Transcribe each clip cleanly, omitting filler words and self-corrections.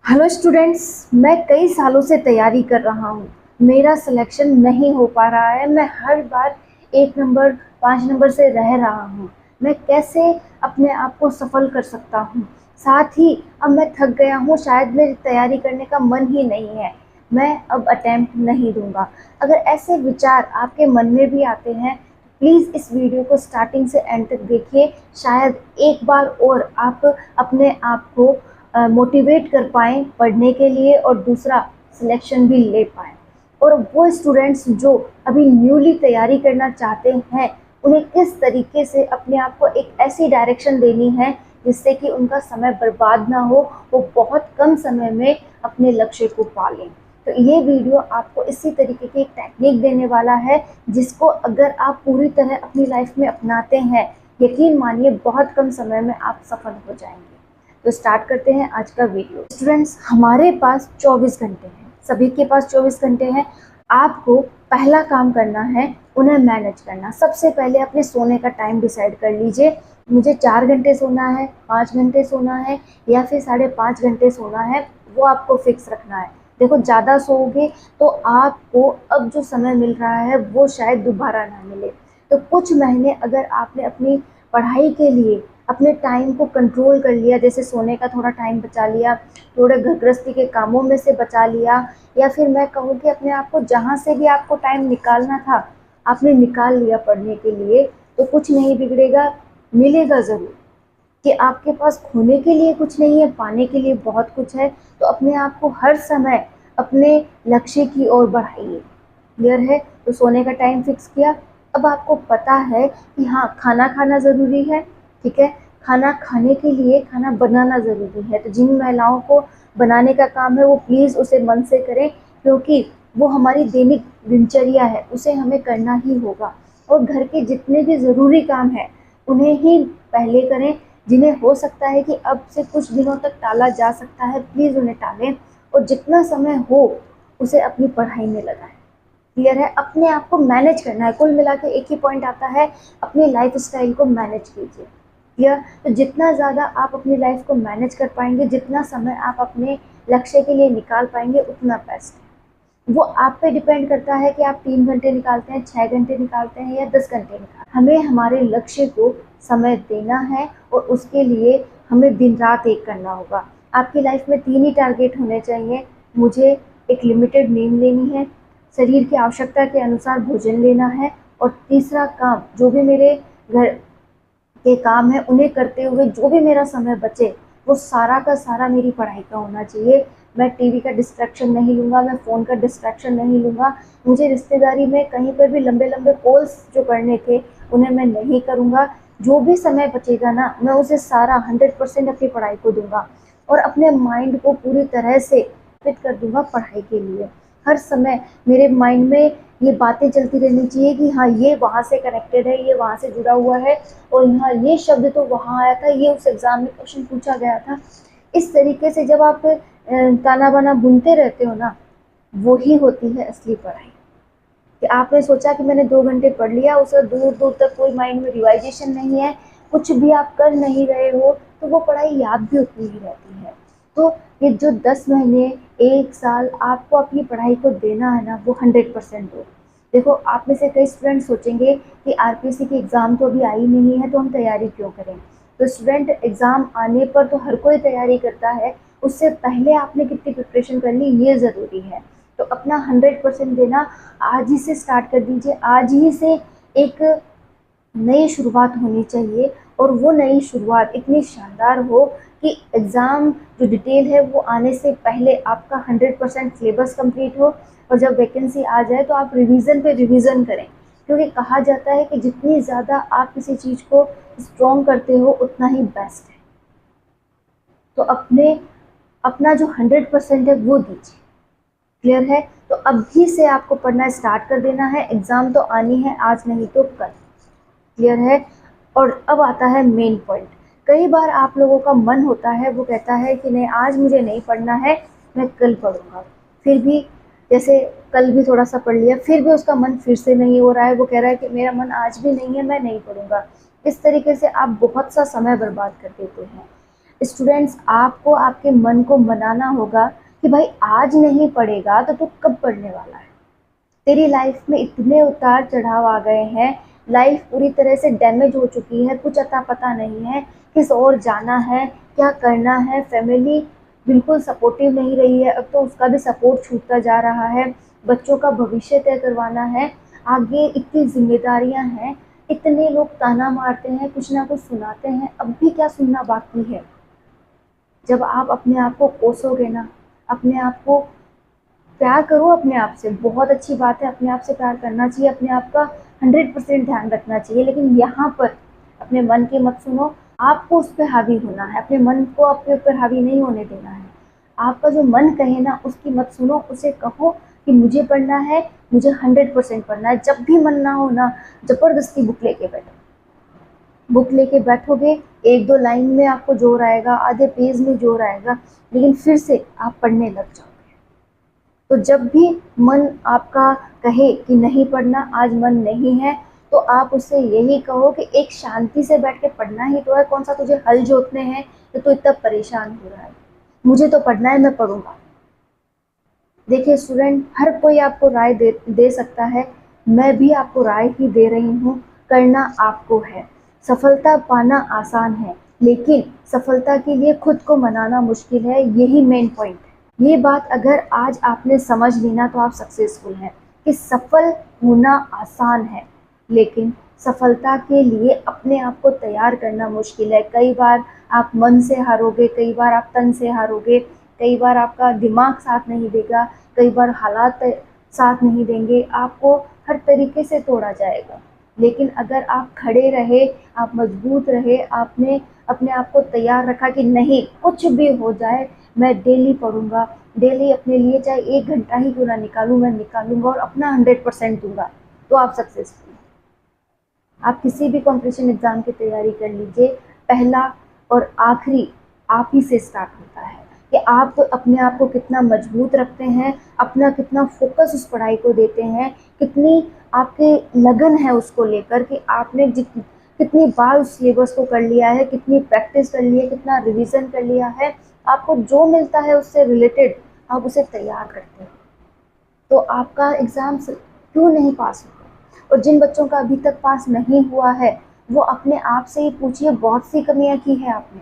Hello students, मैं कई सालों से तैयारी कर रहा हूँ। मेरा सिलेक्शन नहीं हो पा रहा है। मैं हर बार 1 नंबर 5 नंबर से रह रहा हूँ। मैं कैसे अपने आप को सफल कर सकता हूँ? साथ ही अब मैं थक गया हूँ, शायद मेरी तैयारी करने का मन ही नहीं है। मैं अब अटेम्प्ट नहीं दूंगा। अगर ऐसे विचार आपके मन में भी आते हैं, प्लीज़ इस वीडियो को स्टार्टिंग से एंड तक देखिए। शायद एक बार और आप अपने आप को मोटिवेट कर पाएँ पढ़ने के लिए और दूसरा सिलेक्शन भी ले पाएँ। और वो स्टूडेंट्स जो अभी न्यूली तैयारी करना चाहते हैं, उन्हें किस तरीके से अपने आप को एक ऐसी डायरेक्शन देनी है जिससे कि उनका समय बर्बाद ना हो, वो बहुत कम समय में अपने लक्ष्य को पा लें। तो ये वीडियो आपको इसी तरीके की एक टेक्निक देने वाला है, जिसको अगर आप पूरी तरह अपनी लाइफ में अपनाते हैं, यकीन मानिए बहुत कम समय में आप सफल हो जाएंगे। तो स्टार्ट करते हैं आज का वीडियो। स्टूडेंट्स, हमारे पास 24 घंटे हैं, सभी के पास 24 घंटे हैं। आपको पहला काम करना है उन्हें मैनेज करना। सबसे पहले अपने सोने का टाइम डिसाइड कर लीजिए। मुझे 4 घंटे सोना है, 5 घंटे सोना है या फिर 5.5 घंटे सोना है, वो आपको फिक्स रखना है। देखो, ज़्यादा सोओगे तो आपको अब जो समय मिल रहा है वो शायद दोबारा ना मिले। तो कुछ महीने अगर आपने अपनी पढ़ाई के लिए अपने टाइम को कंट्रोल कर लिया, जैसे सोने का थोड़ा टाइम बचा लिया, थोड़े घर गृहस्थी के कामों में से बचा लिया, या फिर मैं कहूँ कि अपने आप को जहाँ से भी आपको टाइम निकालना था आपने निकाल लिया पढ़ने के लिए, तो कुछ नहीं बिगड़ेगा, मिलेगा ज़रूर। कि आपके पास खोने के लिए कुछ नहीं है, पाने के लिए बहुत कुछ है। तो अपने आप को हर समय अपने लक्ष्य की ओर बढ़ाइए। क्लियर है? तो सोने का टाइम फिक्स किया। अब आपको पता है कि हाँ, खाना खाना ज़रूरी है। ठीक है, खाना खाने के लिए खाना बनाना ज़रूरी है। तो जिन महिलाओं को बनाने का काम है वो प्लीज़ उसे मन से करें, क्योंकि वो हमारी दैनिक दिनचर्या है, उसे हमें करना ही होगा। और घर के जितने भी ज़रूरी काम हैं उन्हें ही पहले करें। जिन्हें हो सकता है कि अब से कुछ दिनों तक टाला जा सकता है, प्लीज़ उन्हें टालें और जितना समय हो उसे अपनी पढ़ाई में लगाएं। क्लियर है? अपने आप को मैनेज करना है। कुल मिला के एक ही पॉइंट आता है, अपनी लाइफ स्टाइल को मैनेज कीजिए। क्लियर? तो जितना ज़्यादा आप अपनी लाइफ को मैनेज कर पाएंगे, जितना समय आप अपने लक्ष्य के लिए निकाल पाएंगे, उतना बेस्ट है। वो आप पे डिपेंड करता है कि आप 3 घंटे निकालते हैं, 6 घंटे निकालते हैं या 10 घंटे निकालते हैं। हमें हमारे लक्ष्य को समय देना है और उसके लिए हमें दिन रात एक करना होगा। आपकी लाइफ में 3 ही टारगेट होने चाहिए। मुझे एक लिमिटेड नींद लेनी है, शरीर की आवश्यकता के अनुसार भोजन लेना है, और तीसरा काम, जो भी मेरे घर के काम है उन्हें करते हुए जो भी मेरा समय बचे वो सारा का सारा मेरी पढ़ाई का होना चाहिए। मैं टीवी का डिस्ट्रैक्शन नहीं लूँगा, मैं फ़ोन का डिस्ट्रैक्शन नहीं लूँगा। मुझे रिश्तेदारी में कहीं पर भी लंबे लंबे कॉल्स जो करने थे उन्हें मैं नहीं करूँगा। जो भी समय बचेगा ना, मैं उसे सारा 100% अपनी पढ़ाई को दूंगा और अपने माइंड को पूरी तरह से फिट कर दूंगा पढ़ाई के लिए। हर समय मेरे माइंड में ये बातें चलती रहनी चाहिए कि हाँ, ये वहाँ से कनेक्टेड है, ये वहाँ से जुड़ा हुआ है, और यहाँ ये शब्द तो वहाँ आया था, ये उस एग्ज़ाम में क्वेश्चन पूछा गया था। इस तरीके से जब आप ताना बाना बुनते रहते हो ना, वो ही होती है असली पढ़ाई। कि आपने सोचा कि मैंने 2 घंटे पढ़ लिया, उसे दूर दूर तक कोई माइंड में रिवाइजेशन नहीं है, कुछ भी आप कर नहीं रहे हो, तो वो पढ़ाई याद भी उतनी ही रहती है। तो ये जो 10 महीने, 1 साल आपको अपनी पढ़ाई को देना है ना, वो 100% दो। देखो, आप में से कई स्टूडेंट सोचेंगे कि आरपीएससी की एग्ज़ाम तो अभी आई नहीं है, तो हम तैयारी क्यों करें? तो स्टूडेंट, एग्ज़ाम आने पर तो हर कोई तैयारी करता है, उससे पहले आपने कितनी प्रिपरेशन कर ली ये ज़रूरी है। तो अपना 100% देना आज ही से स्टार्ट कर दीजिए। आज ही से एक नई शुरुआत होनी चाहिए, और वो नई शुरुआत इतनी शानदार हो कि एग्ज़ाम जो डिटेल है वो आने से पहले आपका 100% सिलेबस कंप्लीट हो, और जब वैकेंसी आ जाए तो आप रिवीजन पे रिवीजन करें। क्योंकि कहा जाता है कि जितनी ज़्यादा आप किसी चीज़ को स्ट्रॉन्ग करते हो उतना ही बेस्ट है। तो अपना जो 100% है वो दीजिए। क्लियर है? तो अभी से आपको पढ़ना स्टार्ट कर देना है। एग्ज़ाम तो आनी है, आज नहीं तो कल। क्लियर है? और अब आता है मेन पॉइंट। कई बार आप लोगों का मन होता है, वो कहता है कि नहीं, आज मुझे नहीं पढ़ना है, मैं कल पढ़ूंगा। फिर भी, जैसे कल भी थोड़ा सा पढ़ लिया, फिर भी उसका मन फिर से नहीं हो रहा है, वो कह रहा है कि मेरा मन आज भी नहीं है, मैं नहीं पढ़ूंगा। इस तरीके से आप बहुत सा समय बर्बाद कर देते हैं। स्टूडेंट्स, आपको आपके मन को मनाना होगा कि भाई आज नहीं पढ़ेगा तो तू कब पढ़ने वाला है। तेरी लाइफ में इतने उतार चढ़ाव आ गए हैं, लाइफ पूरी तरह से डैमेज हो चुकी है, कुछ अता पता नहीं है किस ओर जाना है, क्या करना है। फैमिली बिल्कुल सपोर्टिव नहीं रही है, अब तो उसका भी सपोर्ट छूटता जा रहा है। बच्चों का भविष्य तय करवाना है, आगे इतनी जिम्मेदारियां हैं, इतने लोग ताना मारते हैं, कुछ ना कुछ सुनाते हैं, अब भी क्या सुनना बाकी है। जब आप अपने आप को कोसोगे ना, अपने आप को प्यार करो, अपने आप से बहुत अच्छी बात है, अपने आप से प्यार करना चाहिए, अपने आप का 100% ध्यान रखना चाहिए, लेकिन यहाँ पर अपने मन की मत सुनो। आपको उस पर हावी होना है, अपने मन को आपके ऊपर हावी नहीं होने देना है। आपका जो मन कहे ना उसकी मत सुनो, उसे कहो कि मुझे पढ़ना है, मुझे 100% पढ़ना है। जब भी मन ना हो ना, जबरदस्ती बुक लेके बैठो। बुक लेके बैठोगे, एक दो लाइन में आपको जोर आएगा, आधे पेज में जोर आएगा, लेकिन फिर से आप पढ़ने लग जाओ। तो जब भी मन आपका कहे कि नहीं पढ़ना, आज मन नहीं है, तो आप उससे यही कहो कि एक शांति से बैठ के पढ़ना ही तो है, कौन सा तुझे हल जोतने हैं कि तू इतना परेशान हो रहा है। मुझे तो पढ़ना है, मैं पढ़ूंगा। देखिए स्टूडेंट, हर कोई आपको राय दे सकता है, मैं भी आपको राय ही दे रही हूँ। करना आपको है। सफलता पाना आसान है, लेकिन सफलता के लिए खुद को मनाना मुश्किल है, यही मेन पॉइंट है। ये बात अगर आज आपने समझ ली ना, तो आप सक्सेसफुल हैं। कि सफल होना आसान है, लेकिन सफलता के लिए अपने आप को तैयार करना मुश्किल है। कई बार आप मन से हारोगे, कई बार आप तन से हारोगे, कई बार आपका दिमाग साथ नहीं देगा, कई बार हालात साथ नहीं देंगे, आपको हर तरीके से तोड़ा जाएगा। लेकिन अगर आप खड़े रहे, आप मजबूत रहे, आपने अपने आप को तैयार रखा कि नहीं, कुछ भी हो जाए मैं डेली पढ़ूंगा, डेली अपने लिए चाहे 1 घंटा ही क्यों ना निकालूं, मैं निकालूंगा और अपना 100% दूंगा, तो आप सक्सेसफुल। आप किसी भी कंपटीशन एग्जाम की तैयारी कर लीजिए, पहला और आखिरी आप ही से स्टार्ट होता है कि आप तो अपने आप को कितना मजबूत रखते हैं, अपना कितना फोकस उस पढ़ाई को देते हैं, कितनी आपके लगन है उसको लेकर कि आपने कितनी बार उस सिलेबस को कर लिया है, कितनी प्रैक्टिस कर ली है, कितना रिवीजन कर लिया है। आपको जो मिलता है उससे रिलेटेड आप उसे तैयार करते हैं, तो आपका एग्ज़ाम क्यों नहीं पास होगा। और जिन बच्चों का अभी तक पास नहीं हुआ है, वो अपने आप से ही पूछिए, बहुत सी कमियां की है आपने।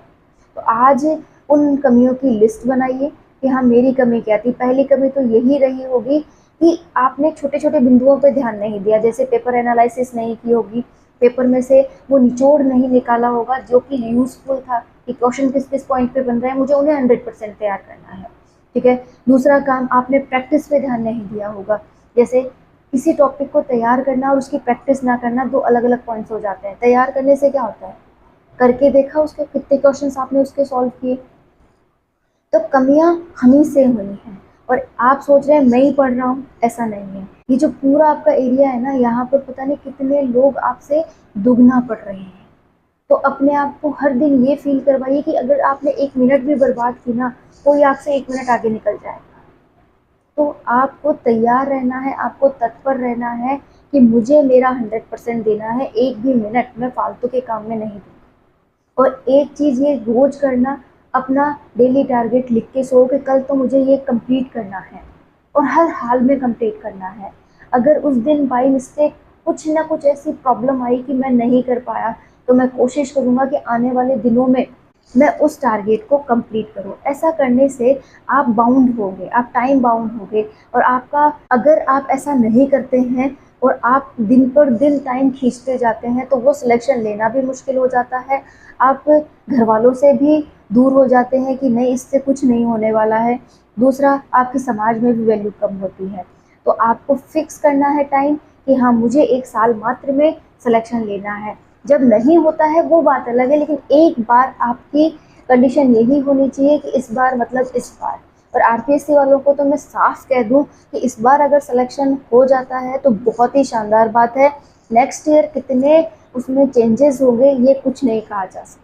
तो आज उन कमियों की लिस्ट बनाइए कि हाँ, मेरी कमी क्या थी। पहली कमी तो यही रही होगी कि आपने छोटे छोटे बिंदुओं पर ध्यान नहीं दिया, जैसे पेपर एनालिसिस नहीं की होगी, पेपर में से वो निचोड़ नहीं निकाला होगा जो कि यूजफुल था कि क्वेश्चन किस किस पॉइंट पे बन रहे हैं, मुझे उन्हें 100% तैयार करना है। ठीक है। दूसरा काम, आपने प्रैक्टिस पे ध्यान नहीं दिया होगा, जैसे किसी टॉपिक को तैयार करना और उसकी प्रैक्टिस ना करना, दो अलग अलग पॉइंट्स हो जाते हैं। तैयार करने से क्या होता है, करके देखा उसके कितने क्वेश्चंस आपने उसके सॉल्व किए। तो कमियां हम ही से हुई हैं, और आप सोच रहे हैं मैं ही पढ़ रहा हूँ, ऐसा नहीं है। ये जो पूरा आपका एरिया है ना, यहाँ पर पता नहीं कितने लोग आपसे दुगना पढ़ रहे हैं। तो अपने आप को हर दिन ये फील करवाइए कि अगर आपने 1 मिनट भी बर्बाद की ना, कोई आपसे 1 मिनट आगे निकल जाएगा। तो आपको तैयार रहना है, आपको तत्पर रहना है कि मुझे मेरा 100% देना है, एक भी मिनट मैं फालतू के काम में नहीं दूंगा। और एक चीज़ ये रोज करना, अपना डेली टारगेट लिख के सो कि कल तो मुझे ये कंप्लीट करना है, और हर हाल में कंप्लीट करना है। अगर उस दिन बाई मिस्टेक कुछ ना कुछ ऐसी प्रॉब्लम आई कि मैं नहीं कर पाया, तो मैं कोशिश करूँगा कि आने वाले दिनों में मैं उस टारगेट को कंप्लीट करूँ। ऐसा करने से आप बाउंड होंगे, आप टाइम बाउंड होंगे। और आपका, अगर आप ऐसा नहीं करते हैं और आप दिन पर दिन टाइम खींचते जाते हैं, तो वो सिलेक्शन लेना भी मुश्किल हो जाता है। आप घर वालों से भी दूर हो जाते हैं कि नहीं, इससे कुछ नहीं होने वाला है। दूसरा, आपकी समाज में भी वैल्यू कम होती है। तो आपको फिक्स करना है टाइम कि हाँ, मुझे 1 साल मात्र में सिलेक्शन लेना है। जब नहीं होता है वो बात अलग है, लेकिन एक बार आपकी कंडीशन यही होनी चाहिए कि इस बार मतलब इस बार। और आरपीएससी वालों को तो मैं साफ कह दूं कि इस बार अगर सिलेक्शन हो जाता है तो बहुत ही शानदार बात है। नेक्स्ट ईयर कितने उसमें चेंजेस होंगे ये कुछ नहीं कहा जा सकता।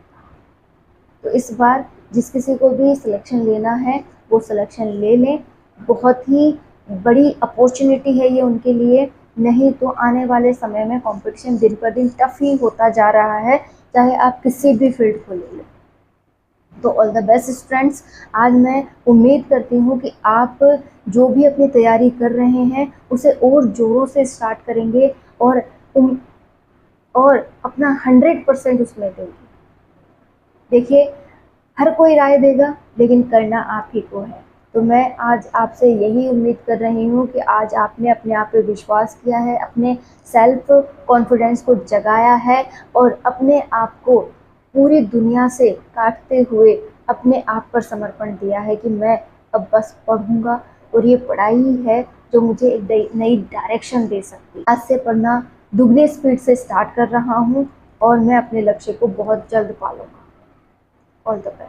तो इस बार जिस किसी को भी सिलेक्शन लेना है वो सिलेक्शन ले लें, बहुत ही बड़ी अपॉर्चुनिटी है ये उनके लिए। नहीं तो आने वाले समय में कंपटीशन दिन पर दिन टफ ही होता जा रहा है, चाहे आप किसी भी फील्ड को ले लें। तो ऑल द बेस्ट स्टूडेंट्स। आज मैं उम्मीद करती हूँ कि आप जो भी अपनी तैयारी कर रहे हैं उसे और ज़ोरों से स्टार्ट करेंगे और और अपना 100% उसमें देंगे। देखिए, हर कोई राय देगा लेकिन करना आप ही को है। तो मैं आज आपसे यही उम्मीद कर रही हूँ कि आज आपने अपने आप पे विश्वास किया है, अपने सेल्फ कॉन्फिडेंस को जगाया है और अपने आप को पूरी दुनिया से काटते हुए अपने आप पर समर्पण दिया है कि मैं अब बस पढ़ूंगा और ये पढ़ाई ही है जो मुझे एक नई डायरेक्शन दे सकती है। आज से पढ़ना दुगनी स्पीड से स्टार्ट कर रहा हूँ और मैं अपने लक्ष्य को बहुत जल्द पालूंगा। All the best.